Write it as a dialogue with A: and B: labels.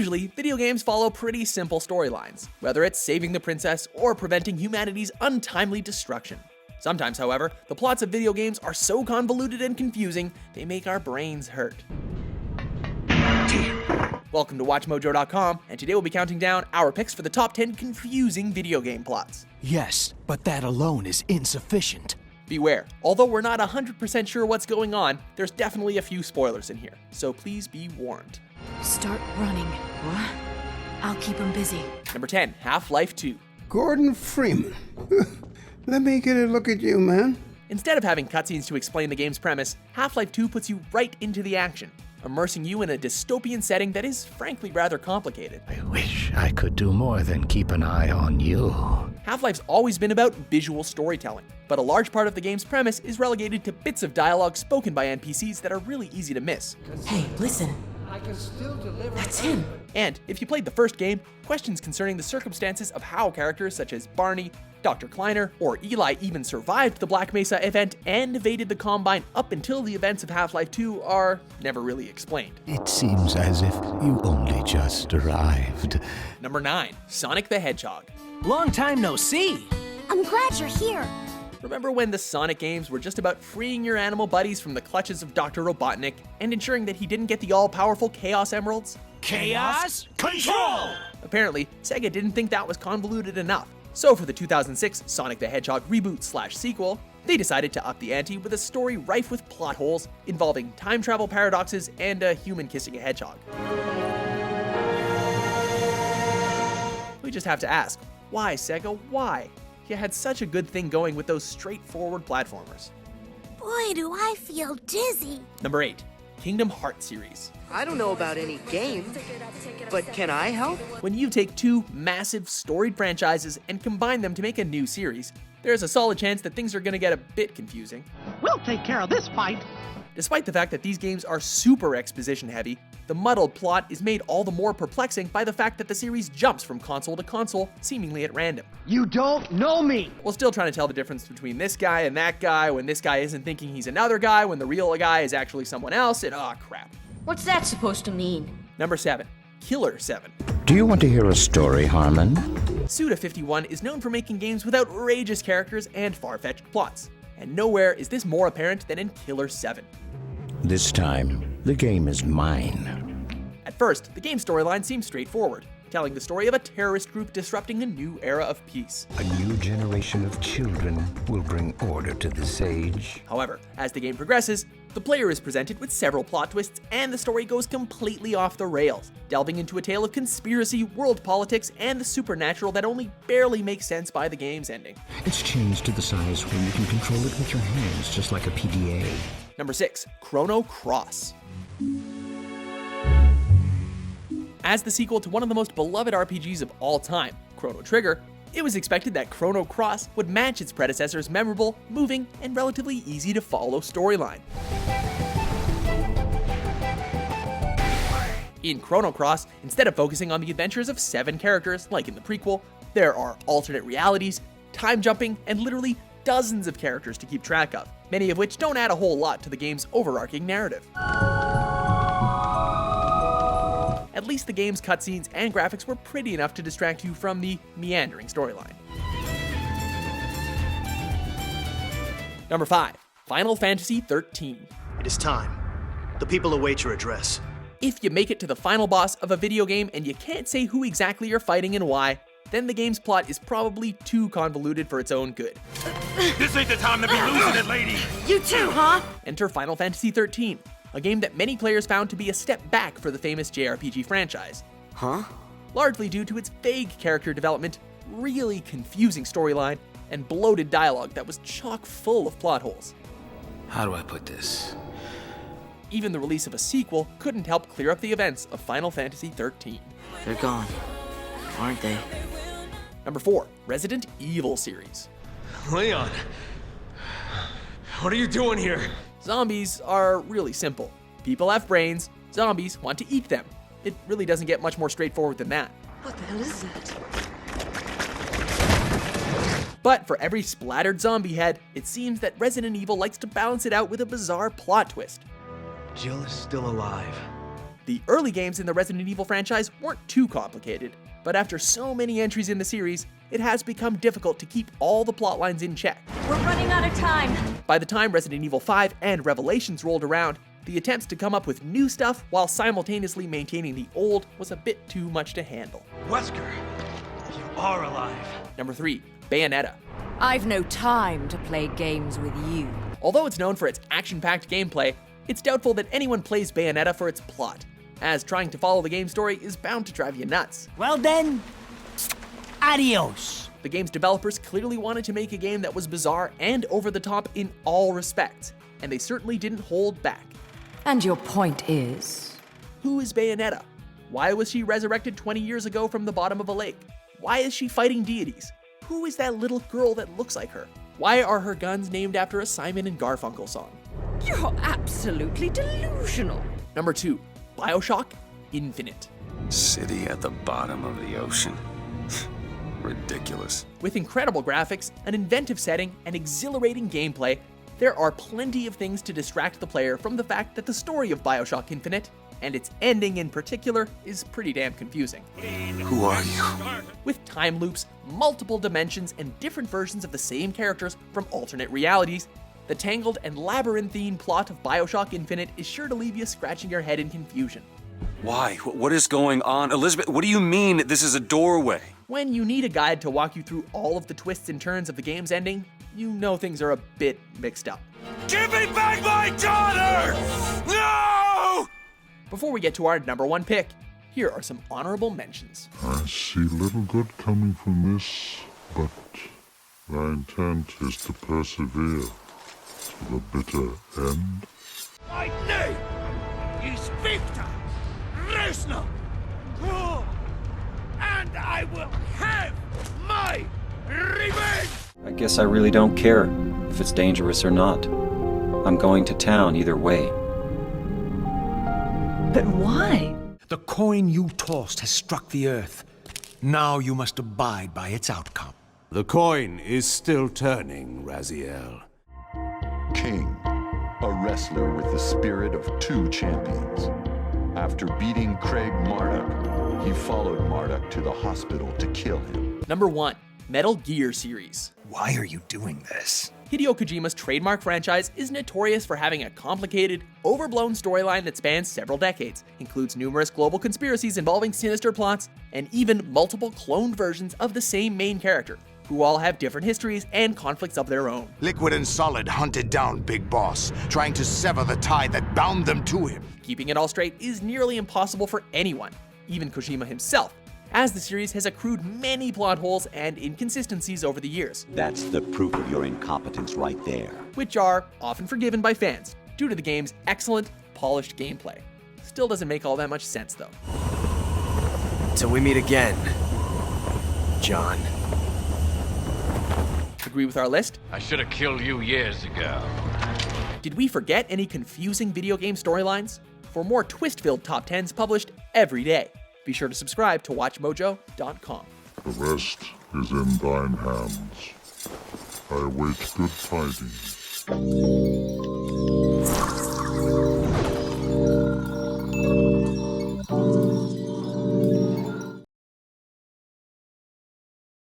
A: Usually, video games follow pretty simple storylines, whether it's saving the princess or preventing humanity's untimely destruction. Sometimes, however, the plots of video games are so convoluted and confusing, they make our brains hurt. Welcome to WatchMojo.com, and today we'll be counting down our picks for the top 10 confusing video game plots.
B: Yes, but that alone is insufficient.
A: Beware, although we're not 100% sure what's going on, there's definitely a few spoilers in here, so please be warned.
C: Start running. What? I'll keep him busy.
A: Number 10, Half-Life 2.
D: Gordon Freeman. Let me get a look at you, man.
A: Instead of having cutscenes to explain the game's premise, Half-Life 2 puts you right into the action, immersing you in a dystopian setting that is frankly rather complicated.
E: I wish I could do more than keep an eye on you.
A: Half-Life's always been about visual storytelling, but a large part of the game's premise is relegated to bits of dialogue spoken by NPCs that are really easy to miss.
C: Hey, listen. That's him.
A: And if you played the first game, questions concerning the circumstances of how characters such as Barney, Dr. Kleiner, or Eli even survived the Black Mesa event and evaded the Combine up until the events of Half-Life 2 are never really explained.
E: It seems as if you only just arrived.
A: Number 9, Sonic the Hedgehog.
B: Long time no see.
F: I'm glad you're here.
A: Remember when the Sonic games were just about freeing your animal buddies from the clutches of Dr. Robotnik and ensuring that he didn't get the all-powerful Chaos Emeralds?
B: Chaos Control!
A: Apparently, Sega didn't think that was convoluted enough. So for the 2006 Sonic the Hedgehog reboot/sequel, they decided to up the ante with a story rife with plot holes involving time travel paradoxes and a human kissing a hedgehog. We just have to ask, why Sega, why? You had such a good thing going with those straightforward platformers.
F: Boy, do I feel dizzy.
A: Number 8, Kingdom Hearts series.
G: I don't know about any game, but can I help?
A: When you take two massive storied franchises and combine them to make a new series, there's a solid chance that things are going to get a bit confusing.
H: We'll take care of this fight.
A: Despite the fact that these games are super exposition heavy, the muddled plot is made all the more perplexing by the fact that the series jumps from console to console, seemingly at random.
H: You don't know me.
A: While still trying to tell the difference between this guy and that guy when this guy isn't thinking he's another guy when the real guy is actually someone else, and oh crap.
C: What's that supposed to mean?
A: Number 7, Killer 7.
E: Do you want to hear a story, Harmon?
A: Suda51 is known for making games with outrageous characters and far-fetched plots, and nowhere is this more apparent than in Killer 7.
E: This time, the game is mine.
A: At first, the game's storyline seems straightforward, telling the story of a terrorist group disrupting a new era of peace.
E: A new generation of children will bring order to this age.
A: However, as the game progresses, the player is presented with several plot twists and the story goes completely off the rails, delving into a tale of conspiracy, world politics, and the supernatural that only barely makes sense by the game's ending.
I: It's changed to the size where you can control it with your hands, just like a PDA.
A: Number 6, Chrono Cross. As the sequel to one of the most beloved RPGs of all time, Chrono Trigger, it was expected that Chrono Cross would match its predecessor's memorable, moving, and relatively easy to follow storyline. In Chrono Cross, instead of focusing on the adventures of 7 characters like in the prequel, there are alternate realities, time jumping, and literally dozens of characters to keep track of, many of which don't add a whole lot to the game's overarching narrative. At least the game's cutscenes and graphics were pretty enough to distract you from the meandering storyline. Number 5, Final Fantasy XIII.
J: It is time. The people await your address.
A: If you make it to the final boss of a video game and you can't say who exactly you're fighting and why, then the game's plot is probably too convoluted for its own good.
K: This ain't the time to be losing it, lady!
C: You too, huh?
A: Enter Final Fantasy XIII, a game that many players found to be a step back for the famous JRPG franchise.
G: Huh?
A: Largely due to its vague character development, really confusing storyline, and bloated dialogue that was chock full of plot holes.
B: How do I put this?
A: Even the release of a sequel couldn't help clear up the events of Final Fantasy XIII.
G: They're gone, aren't they?
A: Number 4, Resident Evil series.
K: Leon, what are you doing here?
A: Zombies are really simple. People have brains, zombies want to eat them. It really doesn't get much more straightforward than that.
C: What the hell is that?
A: But for every splattered zombie head, it seems that Resident Evil likes to balance it out with a bizarre plot twist.
J: Jill is still alive.
A: The early games in the Resident Evil franchise weren't too complicated, but after so many entries in the series, it has become difficult to keep all the plot lines in check.
C: We're running out of time.
A: By the time Resident Evil 5 and Revelations rolled around, the attempts to come up with new stuff while simultaneously maintaining the old was a bit too much to handle.
K: Wesker, you are alive.
A: Number 3, Bayonetta.
C: I've no time to play games with you.
A: Although it's known for its action-packed gameplay, it's doubtful that anyone plays Bayonetta for its plot, as trying to follow the game story is bound to drive you nuts.
B: Well then, adios.
A: The game's developers clearly wanted to make a game that was bizarre and over the top in all respects, and they certainly didn't hold back.
C: And your point is?
A: Who is Bayonetta? Why was she resurrected 20 years ago from the bottom of a lake? Why is she fighting deities? Who is that little girl that looks like her? Why are her guns named after a Simon and Garfunkel song?
C: You're absolutely delusional.
A: Number 2, Bioshock Infinite.
L: City at the bottom of the ocean. Ridiculous.
A: With incredible graphics, an inventive setting, and exhilarating gameplay, there are plenty of things to distract the player from the fact that the story of Bioshock Infinite, and its ending in particular, is pretty damn confusing.
L: Who are you?
A: With time loops, multiple dimensions, and different versions of the same characters from alternate realities, the tangled and labyrinthine plot of Bioshock Infinite is sure to leave you scratching your head in confusion.
L: Why? What is going on? Elizabeth, what do you mean this is a doorway?
A: When you need a guide to walk you through all of the twists and turns of the game's ending, you know things are a bit mixed up.
L: Give me back my daughter! No!
A: Before we get to our number 1 pick, here are some honorable mentions.
M: I see little good coming from this, but my intent is to persevere to the bitter end.
K: My name is Victor Reznor, and I will have my revenge!
N: I guess I really don't care if it's dangerous or not. I'm going to town either way.
B: But why? The coin you tossed has struck the earth. Now you must abide by its outcome.
O: The coin is still turning, Raziel.
P: King, a wrestler with the spirit of 2 champions. After beating Craig Marduk, he followed Marduk to the hospital to kill him.
A: Number 1, Metal Gear series.
B: Why are you doing this?
A: Hideo Kojima's trademark franchise is notorious for having a complicated, overblown storyline that spans several decades, includes numerous global conspiracies involving sinister plots, and even multiple cloned versions of the same main character, who all have different histories and conflicts of their own.
Q: Liquid and Solid hunted down Big Boss, trying to sever the tie that bound them to him.
A: Keeping it all straight is nearly impossible for anyone, even Kojima himself, as the series has accrued many plot holes and inconsistencies over the years.
R: That's the proof of your incompetence right there.
A: Which are often forgiven by fans, due to the game's excellent, polished gameplay. Still doesn't make all that much sense though.
K: Till we meet again, John.
A: Agree with our list?
S: I should have killed you years ago.
A: Did we forget any confusing video game storylines? For more twist-filled top 10s published every day, be sure to subscribe to WatchMojo.com.
M: The rest is in thine hands. I await good tidings.